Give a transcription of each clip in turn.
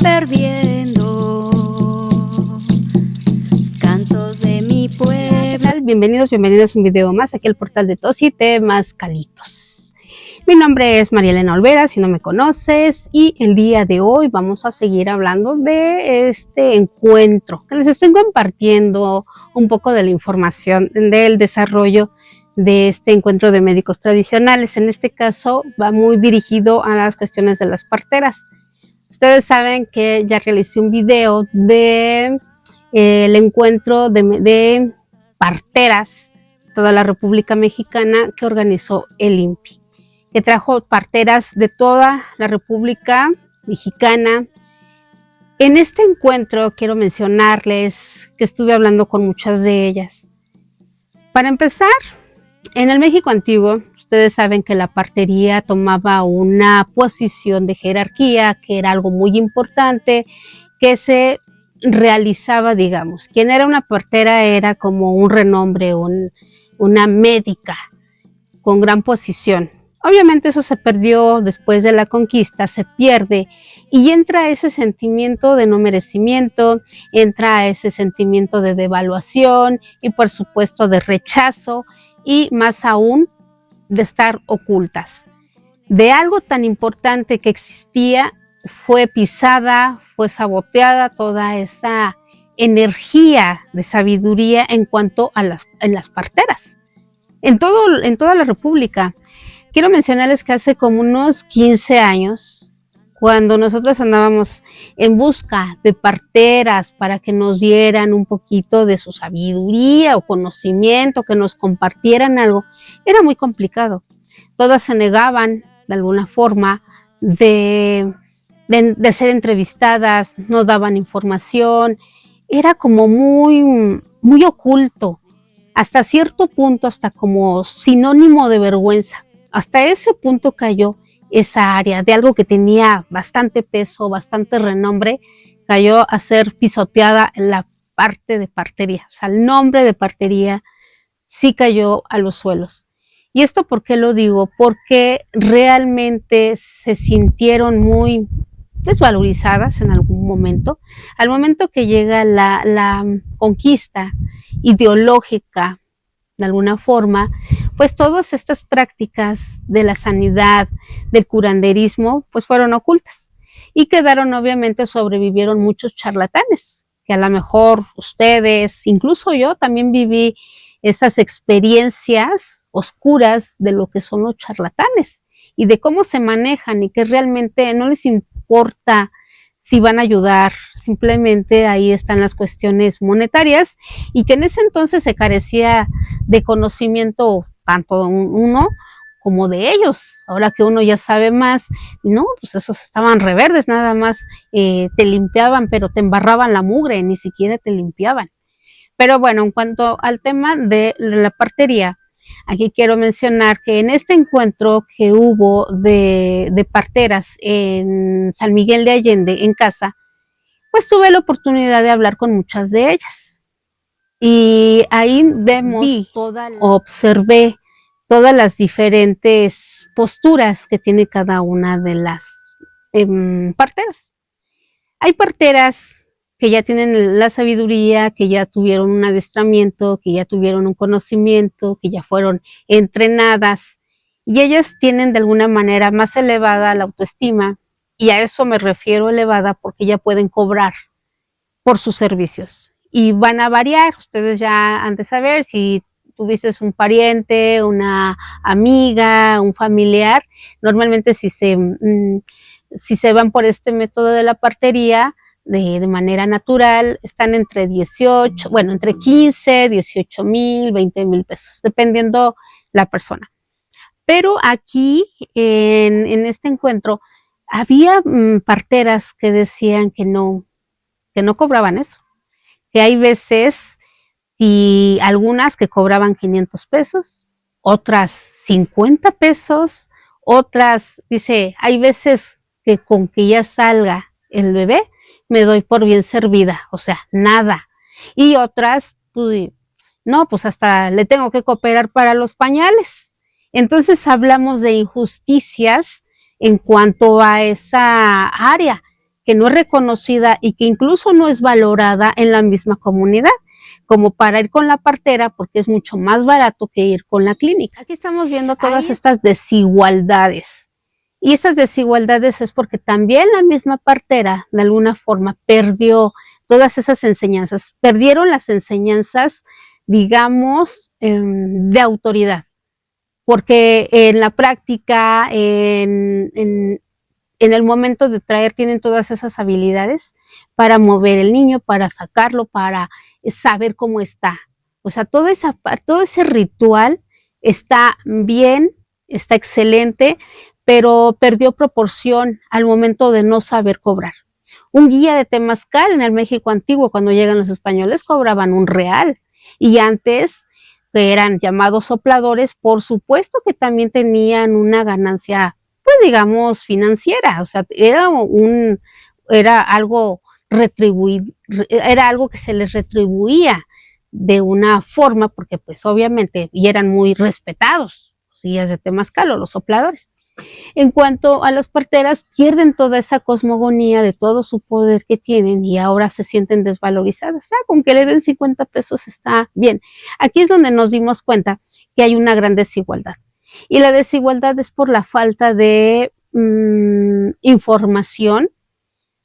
perdiendo los cantos de mi pueblo. ¿Qué tal? Bienvenidos a un video más aquí al portal de Tos y Temascalitos. Mi nombre es María Elena Olvera, si no me conoces, y el día de hoy vamos a seguir hablando de este encuentro que les estoy compartiendo un poco de la información del desarrollo de este encuentro de médicos tradicionales. En este caso va muy dirigido a las cuestiones de las parteras. Ustedes saben que ya realicé un video de el encuentro de parteras de toda la República Mexicana que organizó el INPI, que trajo parteras de toda la República Mexicana. En este encuentro quiero mencionarles que estuve hablando con muchas de ellas. Para empezar, en el México antiguo, ustedes saben que la partería tomaba una posición de jerarquía, que era algo muy importante, que se realizaba, digamos. Quien era una partera era como un renombre, una médica con gran posición. Obviamente eso se perdió después de la conquista, se pierde y entra ese sentimiento de no merecimiento, entra ese sentimiento de devaluación y por supuesto de rechazo y más aún de estar ocultas. De algo tan importante que existía fue pisada, fue saboteada toda esa energía de sabiduría en cuanto a las parteras. En toda la República. Quiero mencionarles que hace como unos 15 años, cuando nosotros andábamos en busca de parteras para que nos dieran un poquito de su sabiduría o conocimiento, que nos compartieran algo, era muy complicado. Todas se negaban de alguna forma de ser entrevistadas, no daban información, era como muy oculto, hasta cierto punto, hasta como sinónimo de vergüenza. Hasta ese punto cayó esa área de algo que tenía bastante peso, bastante renombre, cayó a ser pisoteada en la parte de partería. O sea, el nombre de partería sí cayó a los suelos. ¿Y esto por qué lo digo? Porque realmente se sintieron muy desvalorizadas en algún momento. Al momento que llega la conquista ideológica, de alguna forma, pues todas estas prácticas de la sanidad, del curanderismo, pues fueron ocultas y quedaron, obviamente, sobrevivieron muchos charlatanes, que a lo mejor ustedes, incluso yo también viví esas experiencias oscuras de lo que son los charlatanes y de cómo se manejan y que realmente no les importa si van a ayudar, simplemente ahí están las cuestiones monetarias y que en ese entonces se carecía de conocimiento tanto de uno como de ellos. Ahora que uno ya sabe más, no, pues esos estaban reverdes, nada más te limpiaban, pero te embarraban la mugre, ni siquiera te limpiaban. Pero bueno, en cuanto al tema de la partería, aquí quiero mencionar que en este encuentro que hubo de parteras en San Miguel de Allende, en casa, pues tuve la oportunidad de hablar con muchas de ellas. Y ahí observé todas las diferentes posturas que tiene cada una de las parteras. Hay parteras que ya tienen la sabiduría, que ya tuvieron un adiestramiento, que ya tuvieron un conocimiento, que ya fueron entrenadas y ellas tienen de alguna manera más elevada la autoestima, y a eso me refiero elevada porque ya pueden cobrar por sus servicios y van a variar. Ustedes ya han de saber si tuviste un pariente, una amiga, un familiar. Normalmente si se van por este método de la partería de manera natural, están entre 18, bueno, entre 15, 18 mil, 20 mil pesos, dependiendo la persona. Pero aquí en este encuentro había parteras que decían que no cobraban eso, que hay veces, y algunas que cobraban 500 pesos, otras 50 pesos, otras, dice, hay veces que con que ya salga el bebé, me doy por bien servida, o sea, nada. Y otras, pues, no, pues hasta le tengo que cooperar para los pañales. Entonces hablamos de injusticias en cuanto a esa área. que no es reconocida y que incluso no es valorada en la misma comunidad, como para ir con la partera porque es mucho más barato que ir con la clínica. Aquí estamos viendo todas estas desigualdades. Y esas desigualdades es porque también la misma partera, de alguna forma, perdió todas esas enseñanzas, perdieron las enseñanzas, digamos, de autoridad, porque en la práctica, en el momento de traer, tienen todas esas habilidades para mover el niño, para sacarlo, para saber cómo está. O sea, todo ese ritual está bien, está excelente, pero perdió proporción al momento de no saber cobrar. Un guía de temazcal en el México antiguo, cuando llegan los españoles, cobraban un 1 real. Y antes, que eran llamados sopladores, por supuesto que también tenían una ganancia, pues digamos, financiera. O sea, era algo era algo que se les retribuía de una forma, porque pues obviamente, y eran muy respetados, los guías de temazcal o los sopladores. En cuanto a las parteras, pierden toda esa cosmogonía de todo su poder que tienen y ahora se sienten desvalorizadas. Con que le den 50 pesos está bien. Aquí es donde nos dimos cuenta que hay una gran desigualdad. Y la desigualdad es por la falta de información,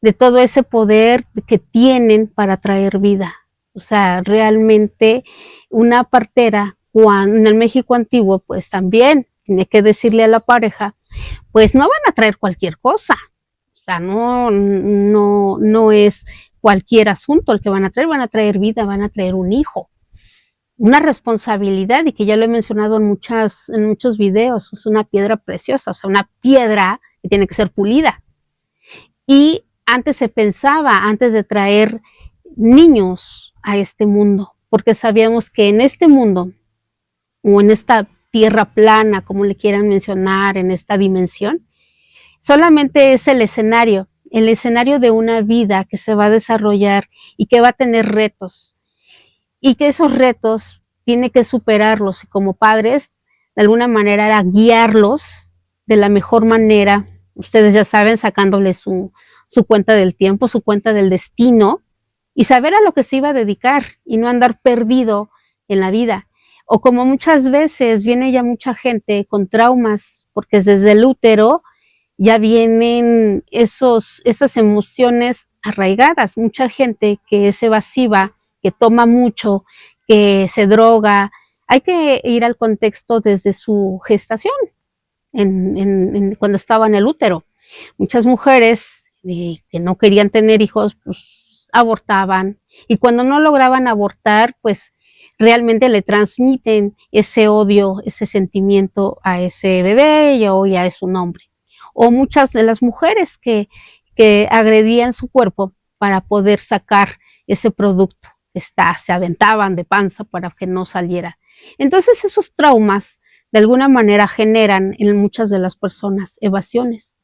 de todo ese poder que tienen para traer vida. O sea, realmente una partera, en el México antiguo, pues también tiene que decirle a la pareja, pues no van a traer cualquier cosa. O sea, no es cualquier asunto el que van a traer vida, van a traer un hijo. Una responsabilidad, y que ya lo he mencionado en muchos videos, es una piedra preciosa, o sea, una piedra que tiene que ser pulida. Y antes se pensaba, antes de traer niños a este mundo, porque sabíamos que en este mundo, o en esta tierra plana, como le quieran mencionar, en esta dimensión, solamente es el escenario de una vida que se va a desarrollar y que va a tener retos, y que esos retos tiene que superarlos, y como padres, de alguna manera, era guiarlos de la mejor manera, ustedes ya saben, sacándole su cuenta del tiempo, su cuenta del destino, y saber a lo que se iba a dedicar, y no andar perdido en la vida. O como muchas veces viene ya mucha gente con traumas, porque desde el útero ya vienen esas emociones arraigadas. Mucha gente que es evasiva, que toma mucho, que se droga. Hay que ir al contexto desde su gestación, cuando estaba en el útero. Muchas mujeres que no querían tener hijos, pues abortaban, y cuando no lograban abortar, pues realmente le transmiten ese odio, ese sentimiento a ese bebé y hoy a su nombre. O muchas de las mujeres que agredían su cuerpo para poder sacar ese producto, se aventaban de panza para que no saliera. Entonces esos traumas de alguna manera generan en muchas de las personas evasiones.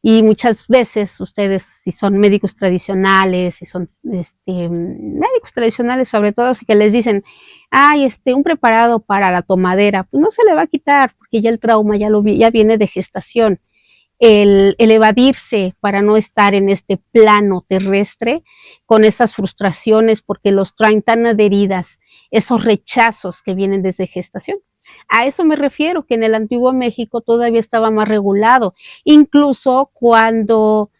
Y muchas veces ustedes, si son médicos tradicionales, si son médicos tradicionales sobre todo, así que les dicen, un preparado para la tomadera, pues no se le va a quitar, porque ya el trauma ya viene de gestación. El evadirse para no estar en este plano terrestre con esas frustraciones porque los traen tan adheridas, esos rechazos que vienen desde gestación. A eso me refiero, que en el antiguo México todavía estaba más regulado, incluso cuando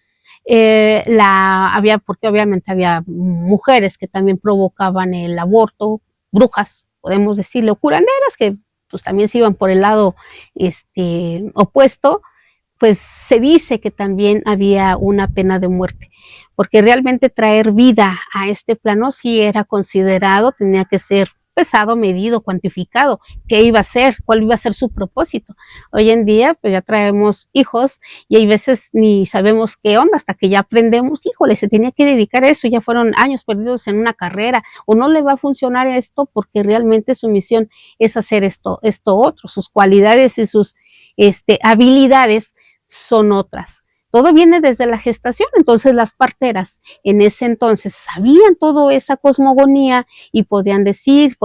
porque obviamente había mujeres que también provocaban el aborto, brujas, podemos decirle, o curanderas, que pues también se iban por el lado opuesto, pues se dice que también había una pena de muerte, porque realmente traer vida a este plano sí era considerado, tenía que ser pesado, medido, cuantificado, qué iba a ser, cuál iba a ser su propósito. Hoy en día, pues ya traemos hijos y hay veces ni sabemos qué onda hasta que ya aprendemos, híjole, se tenía que dedicar a eso, ya fueron años perdidos en una carrera, o no le va a funcionar esto porque realmente su misión es hacer esto otro, sus cualidades y sus habilidades son otras. Todo viene desde la gestación, entonces las parteras en ese entonces sabían toda esa cosmogonía y podían decir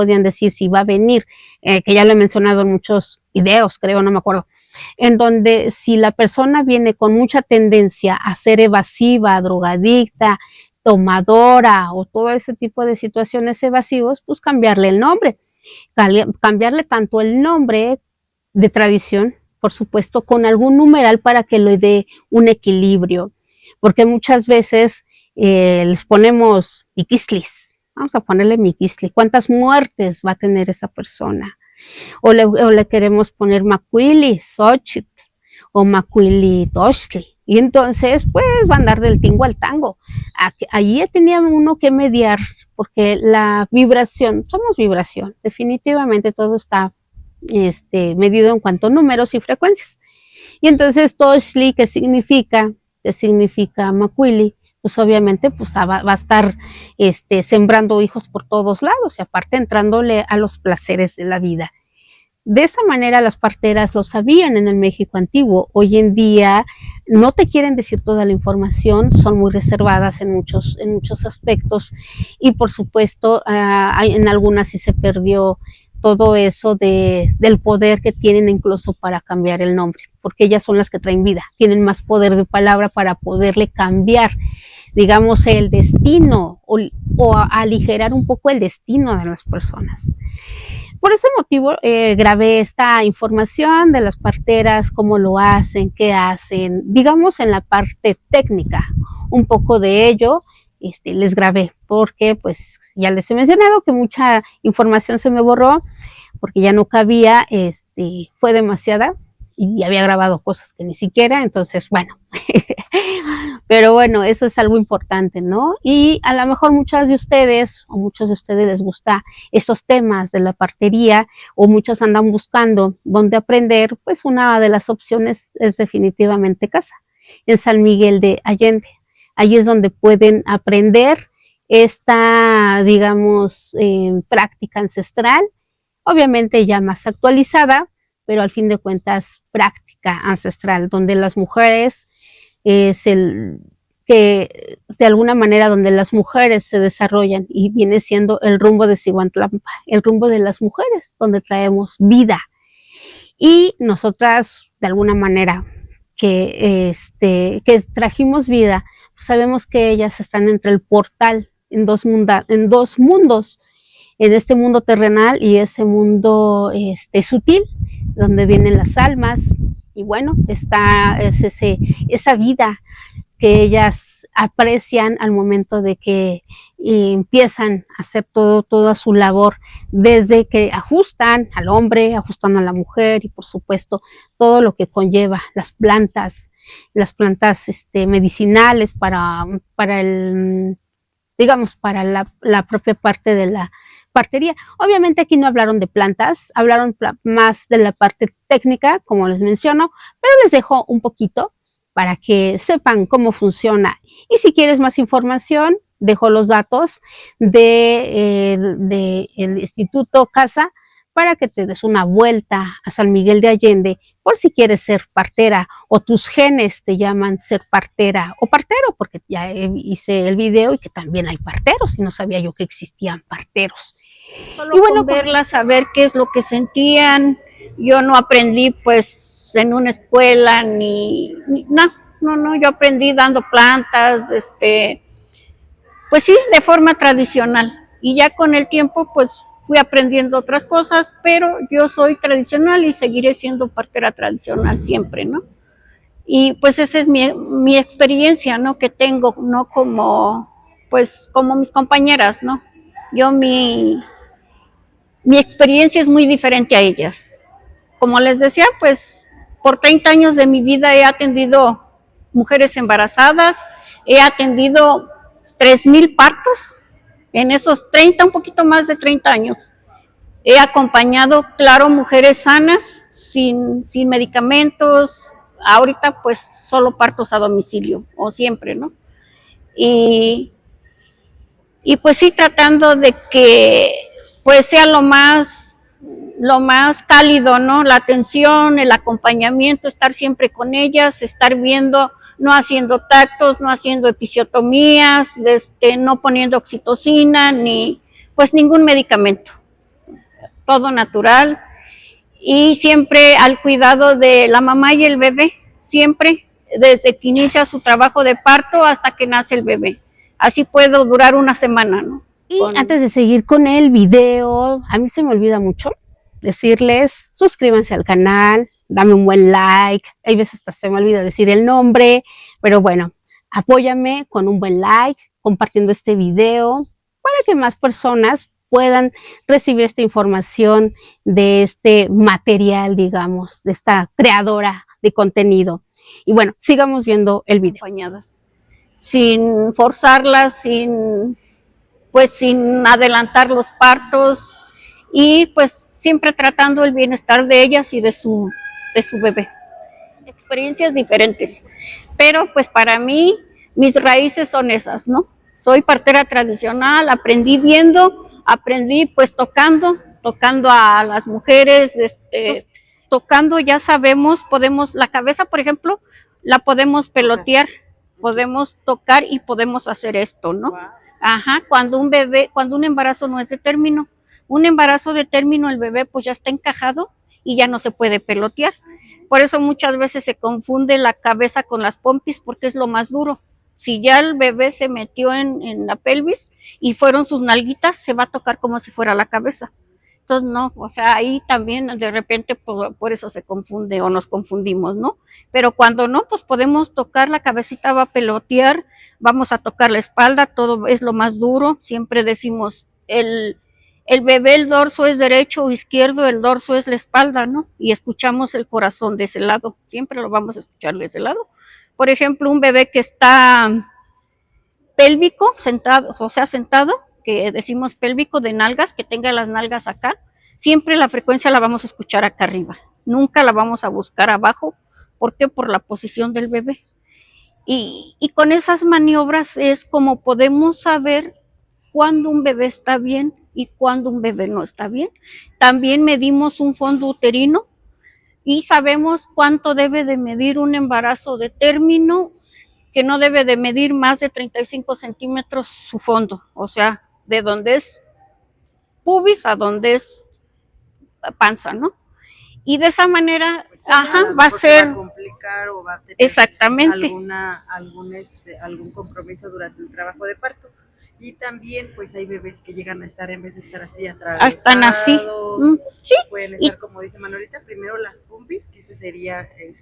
si va a venir, que ya lo he mencionado en muchos videos, creo, no me acuerdo, en donde si la persona viene con mucha tendencia a ser evasiva, drogadicta, tomadora o todo ese tipo de situaciones evasivos, pues cambiarle el nombre, cambiarle tanto el nombre de tradición, por supuesto, con algún numeral para que le dé un equilibrio, porque muchas veces les ponemos Miquislis, vamos a ponerle Miquisli, ¿cuántas muertes va a tener esa persona? O le queremos poner Macuili, Xochitl, o Macuili, Tochtli, y entonces pues va a andar del tingo al tango. Allí tenía uno que mediar, porque la vibración, somos vibración, definitivamente todo está medido en cuanto a números y frecuencias. Y entonces Tochtli, que significa Macuili, pues obviamente pues va a estar sembrando hijos por todos lados y aparte entrándole a los placeres de la vida. De esa manera las parteras lo sabían en el México antiguo. Hoy en día no te quieren decir toda la información, son muy reservadas en muchos aspectos y por supuesto en algunas sí se perdió todo eso del poder que tienen incluso para cambiar el nombre, porque ellas son las que traen vida, tienen más poder de palabra para poderle cambiar, digamos, el destino o aligerar un poco el destino de las personas. Por ese motivo grabé esta información de las parteras, cómo lo hacen, qué hacen, digamos en la parte técnica, un poco de ello les grabé, porque pues ya les he mencionado que mucha información se me borró, porque ya no cabía, fue demasiada y había grabado cosas que ni siquiera, entonces bueno, pero bueno, eso es algo importante, ¿no? Y a lo mejor muchas de ustedes o muchos de ustedes les gusta esos temas de la partería o muchos andan buscando dónde aprender, pues una de las opciones es definitivamente casa, en San Miguel de Allende. Ahí es donde pueden aprender esta, digamos, práctica ancestral, obviamente ya más actualizada, pero al fin de cuentas práctica ancestral, donde las mujeres es el que de alguna manera donde las mujeres se desarrollan y viene siendo el rumbo de Cihuantlampa, el rumbo de las mujeres, donde traemos vida. Y nosotras, de alguna manera, que trajimos vida, pues sabemos que ellas están entre el portal en dos mundos, en este mundo terrenal y ese mundo sutil, donde vienen las almas, y bueno, es esa vida que ellas aprecian al momento de que empiezan a hacer toda su labor, desde que ajustan al hombre, ajustan a la mujer y por supuesto todo lo que conlleva las plantas medicinales para el, digamos, para la propia parte de la partería. Obviamente aquí no hablaron de plantas, hablaron más de la parte técnica, como les menciono, pero les dejo un poquito para que sepan cómo funciona. Y si quieres más información, dejo los datos del Instituto Casa para que te des una vuelta a San Miguel de Allende por si quieres ser partera o tus genes te llaman ser partera o partero, porque ya hice el video y que también hay parteros y no sabía yo que existían parteros. Solo y bueno, con verlas, saber qué es lo que sentían. Yo no aprendí pues en una escuela no, yo aprendí dando plantas, pues sí, de forma tradicional. Y ya con el tiempo pues fui aprendiendo otras cosas, pero yo soy tradicional y seguiré siendo partera tradicional siempre, ¿no? Y pues esa es mi experiencia, ¿no? Que tengo, no pues como mis compañeras, ¿no? Yo mi experiencia es muy diferente a ellas. Como les decía, pues por 30 años de mi vida he atendido mujeres embarazadas, he atendido 3,000 partos en esos 30, un poquito más de 30 años. He acompañado, claro, mujeres sanas, sin medicamentos, ahorita pues solo partos a domicilio, o siempre, ¿no? Y pues sí, tratando de que pues sea lo más cálido, ¿no? La atención, el acompañamiento, estar siempre con ellas, estar viendo, no haciendo tactos, no haciendo episiotomías, no poniendo oxitocina, ni pues ningún medicamento, todo natural. y siempre al cuidado de la mamá y el bebé, siempre, desde que inicia su trabajo de parto hasta que nace el bebé. Así puedo durar una semana, ¿no? Y antes de seguir con el video, a mí se me olvida mucho decirles, suscríbanse al canal, dame un buen like, hay veces hasta se me olvida decir el nombre, pero bueno, apóyame con un buen like, compartiendo este video, para que más personas puedan recibir esta información de este material, digamos, de esta creadora de contenido. Y bueno, sigamos viendo el video. Acompañadas, sin forzarlas, sin adelantar los partos y pues siempre tratando el bienestar de ellas y de su bebé. Experiencias diferentes, pero pues para mí mis raíces son esas, ¿no? Soy partera tradicional, aprendí viendo, aprendí pues tocando a las mujeres, tocando ya sabemos, podemos, la cabeza por ejemplo, la podemos pelotear, podemos tocar y podemos hacer esto, ¿no? Ajá, cuando un embarazo no es de término, un embarazo de término, el bebé pues ya está encajado y ya no se puede pelotear. Por eso muchas veces se confunde la cabeza con las pompis porque es lo más duro. Si ya el bebé se metió en la pelvis y fueron sus nalguitas, se va a tocar como si fuera la cabeza. Entonces, no, o sea, ahí también de repente por eso se confunde o nos confundimos, ¿no? Pero cuando no, pues podemos tocar la cabecita, va a pelotear, vamos a tocar la espalda, todo es lo más duro. Siempre decimos, el bebé, el dorso es derecho o izquierdo, el dorso es la espalda, ¿no? Y escuchamos el corazón de ese lado, siempre lo vamos a escuchar de ese lado. Por ejemplo, un bebé que está pélvico, sentado, o sea, sentado, que decimos pélvico de nalgas, que tenga las nalgas acá, siempre la frecuencia la vamos a escuchar acá arriba, nunca la vamos a buscar abajo. ¿Por qué? Por la posición del bebé. Y con esas maniobras es como podemos saber cuándo un bebé está bien y cuándo un bebé no está bien. También medimos un fondo uterino y sabemos cuánto debe de medir un embarazo de término, que no debe de medir más de 35 centímetros su fondo, o sea, de donde es pubis a donde es panza, ¿no? Y de esa manera, va a ser... Va a complicar o va a tener exactamente algún compromiso durante el trabajo de parto. Y también, pues hay bebés que llegan a estar, en vez de estar así atravesados, están así. Sí. Pueden estar, como dice Manolita, primero las pompis, que ese sería el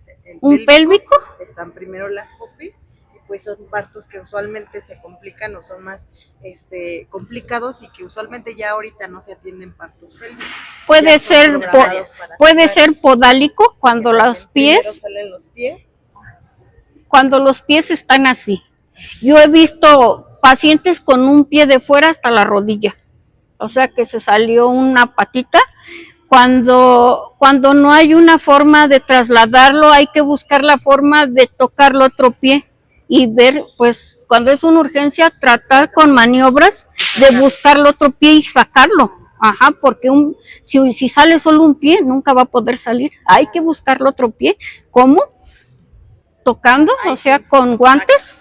un pélvico. Están primero las pompis, y pues son partos que usualmente se complican o son más complicados y que usualmente ya ahorita no se atienden partos pélvicos. Puede ser podálico cuando los pies, salen los pies. Cuando los pies están así. Yo he visto pacientes con un pie de fuera hasta la rodilla, o sea que se salió una patita. Cuando no hay una forma de trasladarlo, hay que buscar la forma de tocar el otro pie y ver, pues cuando es una urgencia, tratar con maniobras de buscar el otro pie y sacarlo. Ajá, porque si sale solo un pie, nunca va a poder salir. Hay que buscar el otro pie. ¿Cómo? Tocando, o sea, con guantes.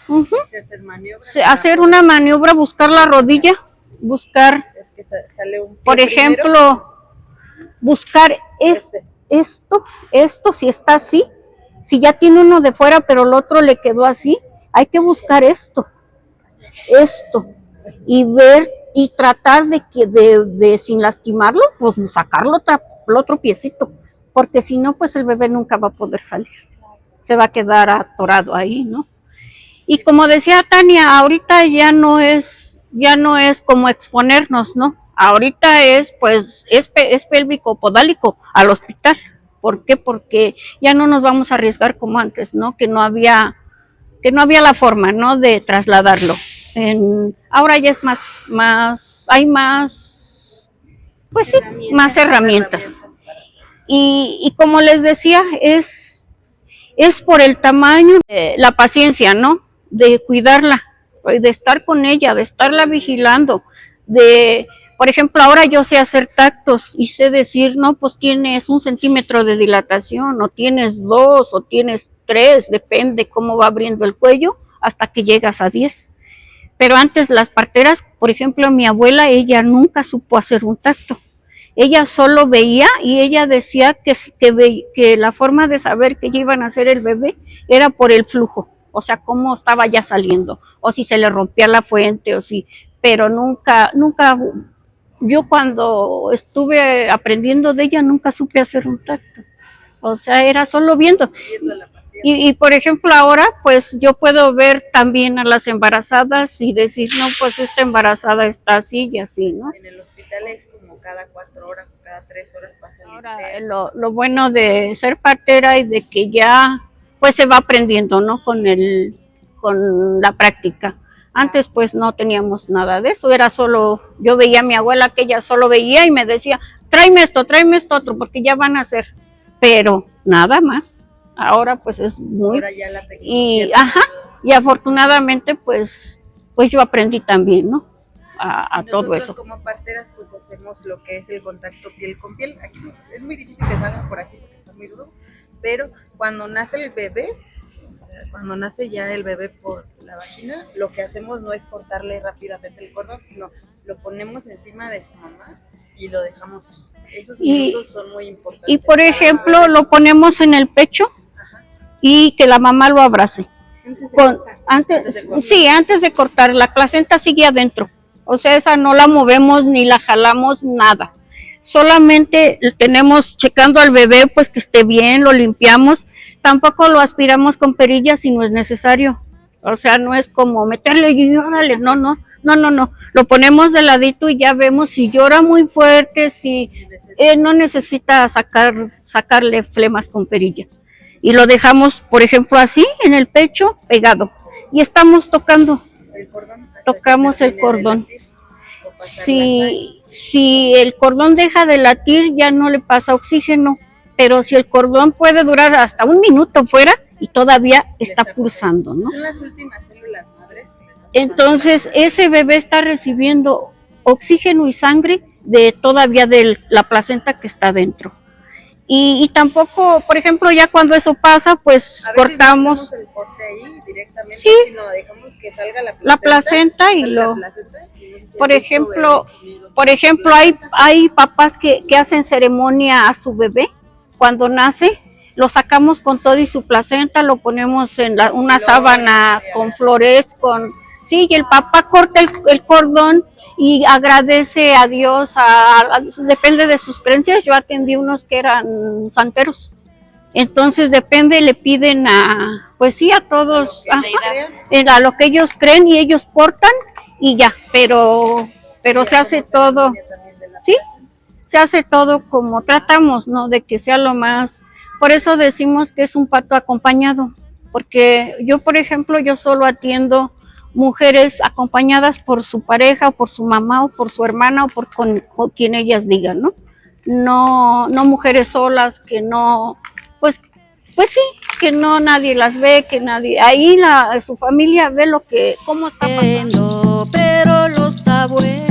Hacer una maniobra, buscar la rodilla, buscar, por ejemplo, buscar esto, si está así, si ya tiene uno de fuera, pero el otro le quedó así, hay que buscar esto, y ver y tratar de sin lastimarlo, pues sacarlo el otro piecito, porque si no, pues el bebé nunca va a poder salir, se va a quedar atorado ahí, ¿no? Y como decía Tania, ahorita ya no es como exponernos, ¿no? Ahorita es pélvico podálico al hospital. ¿Por qué? Porque ya no nos vamos a arriesgar como antes, ¿no? Que no había la forma, ¿no? De trasladarlo. Ahora ya es hay más, pues sí, más herramientas. Y como les decía, es por el tamaño, la paciencia, ¿no? De cuidarla, de estar con ella, de estarla vigilando, por ejemplo, ahora yo sé hacer tactos y sé decir, no, pues tienes 1 centímetro de dilatación, o tienes 2, o tienes 3, depende cómo va abriendo el cuello, hasta que llegas a 10. Pero antes las parteras, por ejemplo, mi abuela, ella nunca supo hacer un tacto. ella solo veía y ella decía que la forma de saber que ya iban a hacer el bebé era por el flujo, o sea, cómo estaba ya saliendo, o si se le rompía la fuente, o si, pero nunca, yo cuando estuve aprendiendo de ella nunca supe hacer un tacto, o sea, era solo viendo. Viendo la paciente. Y por ejemplo ahora pues yo puedo ver también a las embarazadas y decir, no, pues esta embarazada está así y así, ¿no? En el hospital es como cada 4 horas o cada 3 horas pasa el Ahora interno. lo bueno de ser partera y de que ya pues se va aprendiendo, ¿no? Con la práctica. Antes pues no teníamos nada de eso, era solo, yo veía a mi abuela que ella solo veía y me decía, tráeme esto otro, porque ya van a hacer, pero nada más. Ahora pues es muy, Ahora ya la tecnología. y afortunadamente pues yo aprendí también, ¿no? A todo Nosotros eso. como parteras pues hacemos lo que es el contacto piel con piel. Aquí es muy difícil que salgan por aquí porque está muy duro, pero cuando nace el bebé, o sea, cuando nace ya el bebé por la vagina, lo que hacemos no es cortarle rápidamente el cordón, sino lo ponemos encima de su mamá y lo dejamos ahí. Esos minutos son muy importantes. Y por ejemplo lo ponemos en el pecho y que la mamá lo abrace. Antes de cortar, la placenta sigue adentro. O sea, esa no la movemos ni la jalamos, nada. Solamente tenemos checando al bebé, pues que esté bien, lo limpiamos. Tampoco lo aspiramos con perillas si no es necesario. O sea, no es como meterle y órale, no. Lo ponemos de ladito y ya vemos si llora muy fuerte, si no necesita sacarle flemas con perilla. Y lo dejamos, por ejemplo, así, en el pecho, pegado. Y estamos tocando. Tocamos el cordón. Si el cordón deja de latir, ya no le pasa oxígeno. Pero si el cordón puede durar hasta 1 minuto fuera y todavía está pulsando, ¿no? Son las últimas células madres. Entonces, ese bebé está recibiendo oxígeno y sangre todavía de la placenta que está dentro. Y tampoco, por ejemplo, ya cuando eso pasa, pues cortamos. No hacemos el corte ahí directamente, sí, sino dejamos que salga la placenta y lo. Por ejemplo, hay papás que hacen ceremonia a su bebé cuando nace, lo sacamos con todo y su placenta, lo ponemos en una sábana con flores, y el papá corta el cordón y agradece a Dios, depende de sus creencias. Yo atendí unos que eran santeros, entonces depende, le piden a todos, a lo que ellos creen y ellos cortan y ya, pero se hace todo, se hace todo como tratamos, ¿no? De que sea lo más, por eso decimos que es un parto acompañado, porque yo, por ejemplo, yo solo atiendo mujeres acompañadas por su pareja, por su mamá o por su hermana o por con quien ellas digan, ¿no? No mujeres solas que no, pues sí, que no nadie las ve, que nadie, ahí su familia ve cómo está pasando. Pero los abuelos